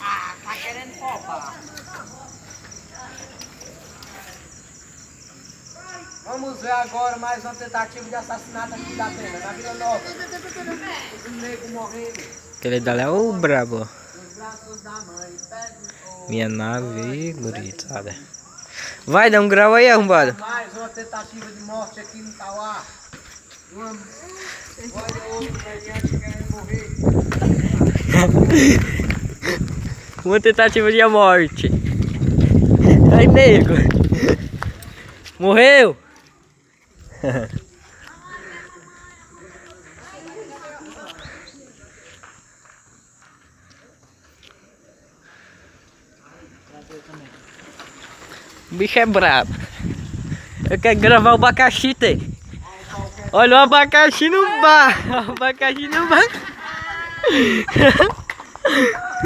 Ah, tá querendo roubar. Vamos ver agora mais uma tentativa de assassinato aqui da Pena, na Vila Nova. O nego morrendo. Aquele dali é o brabo. Nos braços da mãe. Minha nave, gurizada. Vai, dá um grau aí, arrombado. Mais uma tentativa de morte aqui no Tauá. Olha outro velhante querendo morrer. Uma tentativa de morte. Ai, nego. Morreu. O bicho é brabo. Eu quero gravar o abacaxi, tem. Olha o abacaxi no bar. O abacaxi no bar.